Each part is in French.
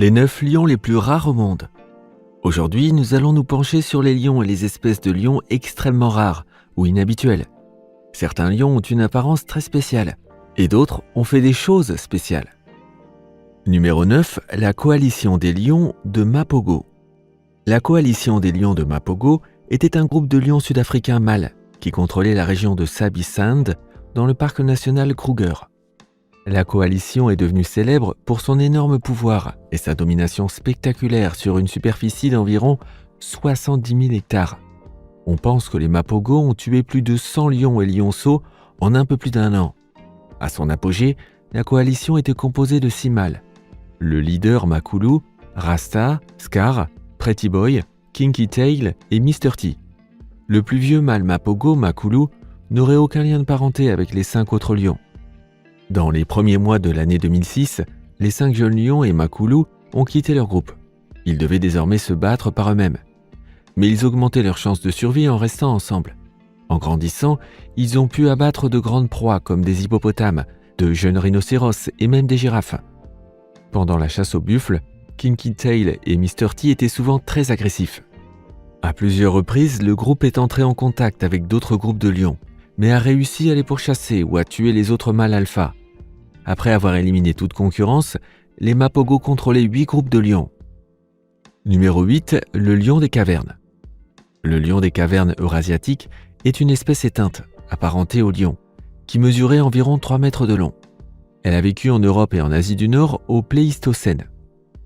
Les 9 lions les plus rares au monde. Aujourd'hui, nous allons nous pencher sur les lions et les espèces de lions extrêmement rares ou inhabituelles. Certains lions ont une apparence très spéciale et d'autres ont fait des choses spéciales. Numéro 9, la coalition des lions de Mapogo. La coalition des lions de Mapogo était un groupe de lions sud-africains mâles qui contrôlait la région de Sabi Sand dans le parc national Kruger. La coalition est devenue célèbre pour son énorme pouvoir et sa domination spectaculaire sur une superficie d'environ 70 000 hectares. On pense que les Mapogo ont tué plus de 100 lions et lionceaux en un peu plus d'un an. À son apogée, la coalition était composée de 6 mâles. Le leader Makulu, Rasta, Scar, Pretty Boy, Kinky Tail et Mr. T. Le plus vieux mâle Mapogo, Makulu, n'aurait aucun lien de parenté avec les 5 autres lions. Dans les premiers mois de l'année 2006, les 5 jeunes lions et Makulu ont quitté leur groupe. Ils devaient désormais se battre par eux-mêmes. Mais ils augmentaient leurs chances de survie en restant ensemble. En grandissant, ils ont pu abattre de grandes proies comme des hippopotames, de jeunes rhinocéros et même des girafes. Pendant la chasse aux buffles, Kinky Tail et Mr. T étaient souvent très agressifs. À plusieurs reprises, le groupe est entré en contact avec d'autres groupes de lions, mais a réussi à les pourchasser ou à tuer les autres mâles alpha. Après avoir éliminé toute concurrence, les Mapogo contrôlaient 8 groupes de lions. Numéro 8, le lion des cavernes. Le lion des cavernes eurasiatiques est une espèce éteinte, apparentée au lion, qui mesurait environ 3 mètres de long. Elle a vécu en Europe et en Asie du Nord au Pléistocène.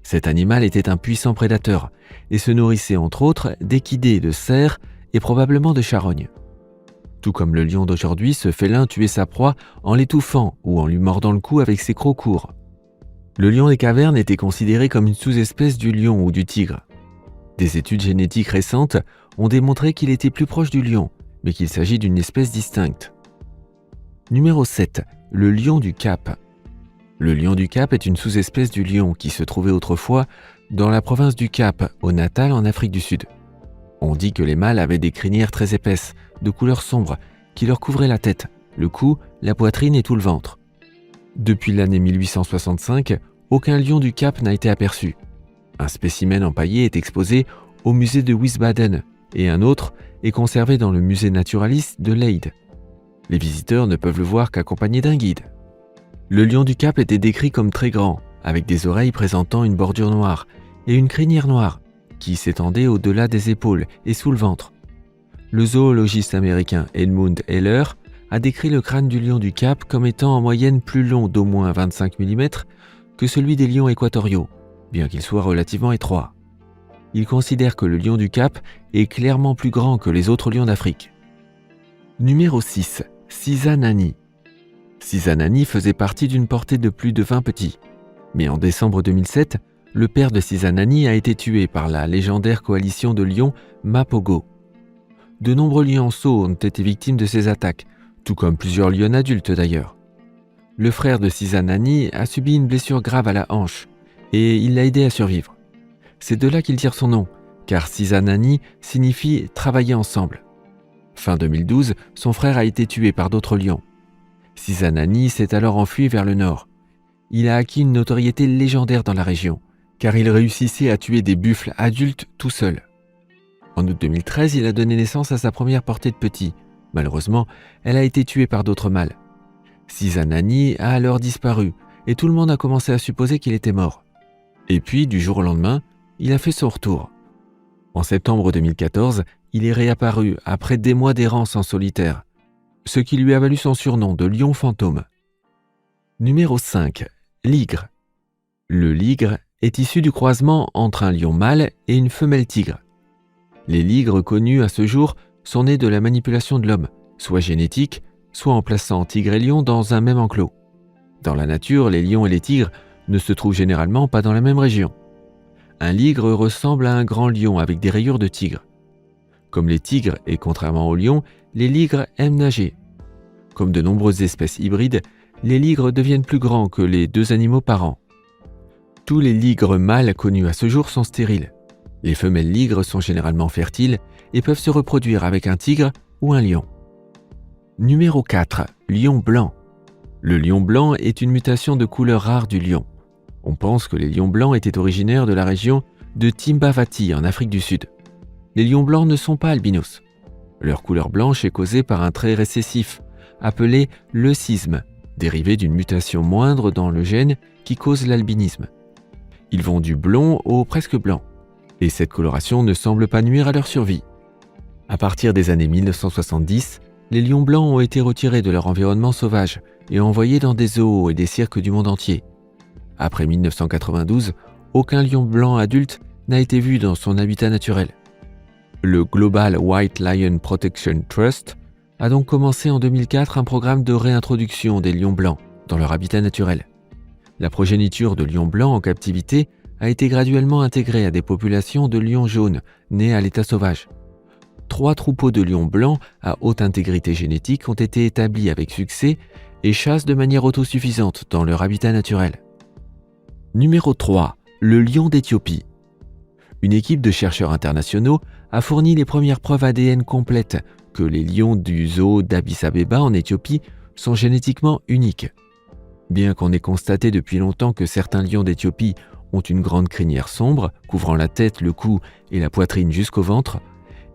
Cet animal était un puissant prédateur et se nourrissait entre autres d'équidés, de cerfs et probablement de charognes. Tout comme le lion d'aujourd'hui, ce félin tuait sa proie en l'étouffant ou en lui mordant le cou avec ses crocs courts. Le lion des cavernes était considéré comme une sous-espèce du lion ou du tigre. Des études génétiques récentes ont démontré qu'il était plus proche du lion, mais qu'il s'agit d'une espèce distincte. Numéro 7, le lion du Cap. Le lion du Cap est une sous-espèce du lion qui se trouvait autrefois dans la province du Cap, au Natal en Afrique du Sud. On dit que les mâles avaient des crinières très épaisses, de couleur sombre, qui leur couvraient la tête, le cou, la poitrine et tout le ventre. Depuis l'année 1865, aucun lion du Cap n'a été aperçu. Un spécimen empaillé est exposé au musée de Wiesbaden et un autre est conservé dans le musée naturaliste de Leyde. Les visiteurs ne peuvent le voir qu'accompagnés d'un guide. Le lion du Cap était décrit comme très grand, avec des oreilles présentant une bordure noire et une crinière noire, qui s'étendait au-delà des épaules et sous le ventre. Le zoologiste américain Edmund Heller a décrit le crâne du lion du Cap comme étant en moyenne plus long d'au moins 25 mm que celui des lions équatoriaux, bien qu'il soit relativement étroit. Il considère que le lion du Cap est clairement plus grand que les autres lions d'Afrique. Numéro 6. Sizanani. Sizanani faisait partie d'une portée de plus de 20 petits. Mais en décembre 2007, le père de Sizanani a été tué par la légendaire coalition de lions Mapogo. De nombreux lionceaux ont été victimes de ces attaques, tout comme plusieurs lions adultes d'ailleurs. Le frère de Sizanani a subi une blessure grave à la hanche et il l'a aidé à survivre. C'est de là qu'il tire son nom, car Sizanani signifie « travailler ensemble ». Fin 2012, son frère a été tué par d'autres lions. Sizanani s'est alors enfui vers le nord. Il a acquis une notoriété légendaire dans la région, car il réussissait à tuer des buffles adultes tout seul. En août 2013, il a donné naissance à sa première portée de petits. Malheureusement, elle a été tuée par d'autres mâles. Sizanani a alors disparu, et tout le monde a commencé à supposer qu'il était mort. Et puis, du jour au lendemain, il a fait son retour. En septembre 2014, il est réapparu après des mois d'errance en solitaire, ce qui lui a valu son surnom de lion fantôme. Numéro 5. Ligre. Le ligre est issu du croisement entre un lion mâle et une femelle tigre. Les ligres connus à ce jour sont nés de la manipulation de l'homme, soit génétique, soit en plaçant tigre et lion dans un même enclos. Dans la nature, les lions et les tigres ne se trouvent généralement pas dans la même région. Un ligre ressemble à un grand lion avec des rayures de tigre. Comme les tigres et contrairement aux lions, les ligres aiment nager. Comme de nombreuses espèces hybrides, les ligres deviennent plus grands que les 2 animaux parents. Tous les ligres mâles connus à ce jour sont stériles. Les femelles ligres sont généralement fertiles et peuvent se reproduire avec un tigre ou un lion. Numéro 4. Lion blanc. Le lion blanc est une mutation de couleur rare du lion. On pense que les lions blancs étaient originaires de la région de Timbavati en Afrique du Sud. Les lions blancs ne sont pas albinos. Leur couleur blanche est causée par un trait récessif, appelé leucisme, dérivé d'une mutation moindre dans le gène qui cause l'albinisme. Ils vont du blond au presque blanc, et cette coloration ne semble pas nuire à leur survie. À partir des années 1970, les lions blancs ont été retirés de leur environnement sauvage et envoyés dans des zoos et des cirques du monde entier. Après 1992, aucun lion blanc adulte n'a été vu dans son habitat naturel. Le Global White Lion Protection Trust a donc commencé en 2004 un programme de réintroduction des lions blancs dans leur habitat naturel. La progéniture de lions blancs en captivité a été graduellement intégrée à des populations de lions jaunes nés à l'état sauvage. 3 troupeaux de lions blancs à haute intégrité génétique ont été établis avec succès et chassent de manière autosuffisante dans leur habitat naturel. Numéro 3. Le lion d'Éthiopie. Une équipe de chercheurs internationaux a fourni les premières preuves ADN complètes que les lions du zoo d'Addis Abeba en Éthiopie sont génétiquement uniques. Bien qu'on ait constaté depuis longtemps que certains lions d'Éthiopie ont une grande crinière sombre, couvrant la tête, le cou et la poitrine jusqu'au ventre,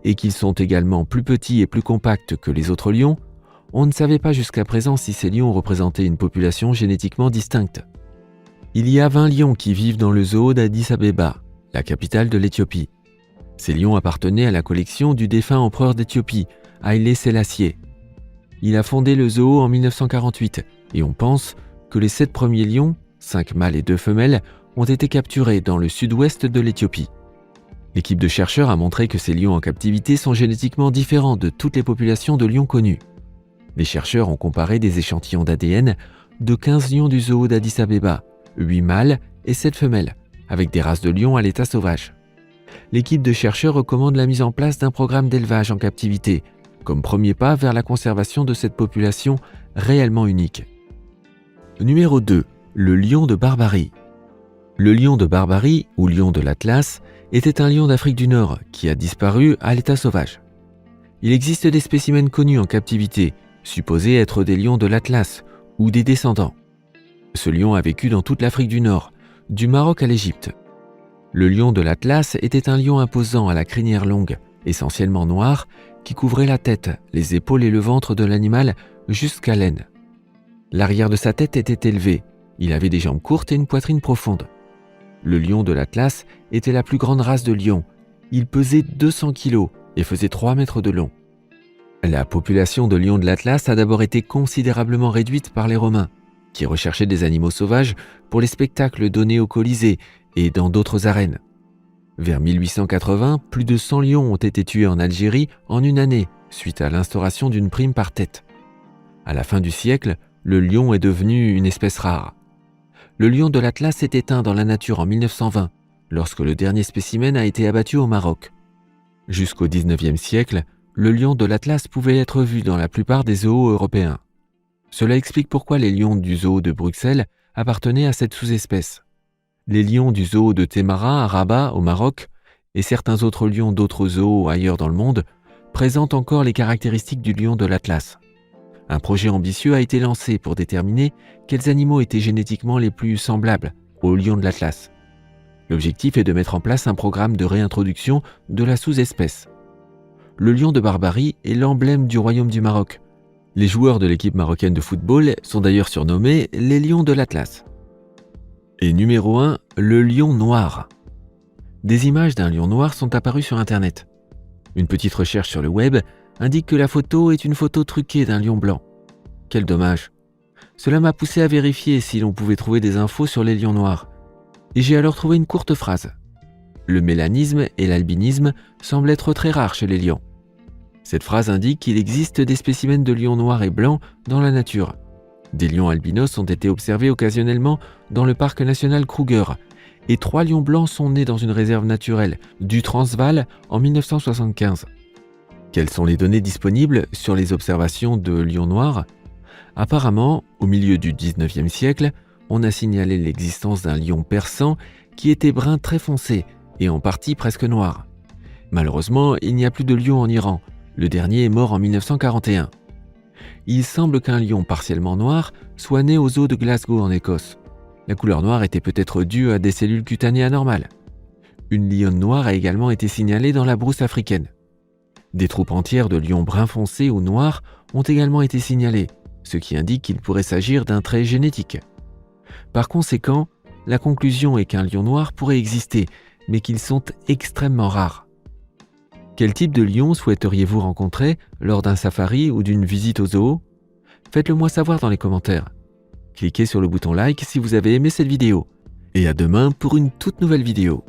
et qu'ils sont également plus petits et plus compacts que les autres lions, on ne savait pas jusqu'à présent si ces lions représentaient une population génétiquement distincte. Il y a 20 lions qui vivent dans le zoo d'Addis Abeba, la capitale de l'Éthiopie. Ces lions appartenaient à la collection du défunt empereur d'Éthiopie, Haïlé Sélassié. Il a fondé le zoo en 1948 et on pense que les 7 premiers lions, 5 mâles et 2 femelles, ont été capturés dans le sud-ouest de l'Éthiopie. L'équipe de chercheurs a montré que ces lions en captivité sont génétiquement différents de toutes les populations de lions connues. Les chercheurs ont comparé des échantillons d'ADN de 15 lions du zoo d'Addis Abeba, 8 mâles et 7 femelles, avec des races de lions à l'état sauvage. L'équipe de chercheurs recommande la mise en place d'un programme d'élevage en captivité, comme premier pas vers la conservation de cette population réellement unique. Numéro 2. Le lion de Barbarie. Le lion de Barbarie, ou lion de l'Atlas, était un lion d'Afrique du Nord qui a disparu à l'état sauvage. Il existe des spécimens connus en captivité, supposés être des lions de l'Atlas ou des descendants. Ce lion a vécu dans toute l'Afrique du Nord, du Maroc à l'Égypte. Le lion de l'Atlas était un lion imposant à la crinière longue, essentiellement noire, qui couvrait la tête, les épaules et le ventre de l'animal jusqu'à l'aine. L'arrière de sa tête était élevé, il avait des jambes courtes et une poitrine profonde. Le lion de l'Atlas était la plus grande race de lions. Il pesait 200 kg et faisait 3 mètres de long. La population de lions de l'Atlas a d'abord été considérablement réduite par les Romains, qui recherchaient des animaux sauvages pour les spectacles donnés au Colisée et dans d'autres arènes. Vers 1880, plus de 100 lions ont été tués en Algérie en une année, suite à l'instauration d'une prime par tête. À la fin du siècle, le lion est devenu une espèce rare. Le lion de l'Atlas s'est éteint dans la nature en 1920, lorsque le dernier spécimen a été abattu au Maroc. Jusqu'au XIXe siècle, le lion de l'Atlas pouvait être vu dans la plupart des zoos européens. Cela explique pourquoi les lions du zoo de Bruxelles appartenaient à cette sous-espèce. Les lions du zoo de Témara à Rabat au Maroc et certains autres lions d'autres zoos ailleurs dans le monde présentent encore les caractéristiques du lion de l'Atlas. Un projet ambitieux a été lancé pour déterminer quels animaux étaient génétiquement les plus semblables au lion de l'Atlas. L'objectif est de mettre en place un programme de réintroduction de la sous-espèce. Le lion de Barbarie est l'emblème du royaume du Maroc. Les joueurs de l'équipe marocaine de football sont d'ailleurs surnommés les lions de l'Atlas. Et numéro 1, le lion noir. Des images d'un lion noir sont apparues sur Internet. Une petite recherche sur le web indique que la photo est une photo truquée d'un lion blanc. Quel dommage. Cela m'a poussé à vérifier si l'on pouvait trouver des infos sur les lions noirs. Et j'ai alors trouvé une courte phrase. Le mélanisme et l'albinisme semblent être très rares chez les lions. Cette phrase indique qu'il existe des spécimens de lions noirs et blancs dans la nature. Des lions albinos ont été observés occasionnellement dans le parc national Kruger et 3 lions blancs sont nés dans une réserve naturelle du Transvaal en 1975. Quelles sont les données disponibles sur les observations de lions noirs ? Apparemment, au milieu du 19e siècle, on a signalé l'existence d'un lion persan qui était brun très foncé et en partie presque noir. Malheureusement, il n'y a plus de lions en Iran. Le dernier est mort en 1941. Il semble qu'un lion partiellement noir soit né au zoo de Glasgow en Écosse. La couleur noire était peut-être due à des cellules cutanées anormales. Une lionne noire a également été signalée dans la brousse africaine. Des troupes entières de lions bruns foncés ou noirs ont également été signalées, ce qui indique qu'il pourrait s'agir d'un trait génétique. Par conséquent, la conclusion est qu'un lion noir pourrait exister, mais qu'ils sont extrêmement rares. Quel type de lion souhaiteriez-vous rencontrer lors d'un safari ou d'une visite au zoo? Faites-le moi savoir dans les commentaires. Cliquez sur le bouton like si vous avez aimé cette vidéo. Et à demain pour une toute nouvelle vidéo.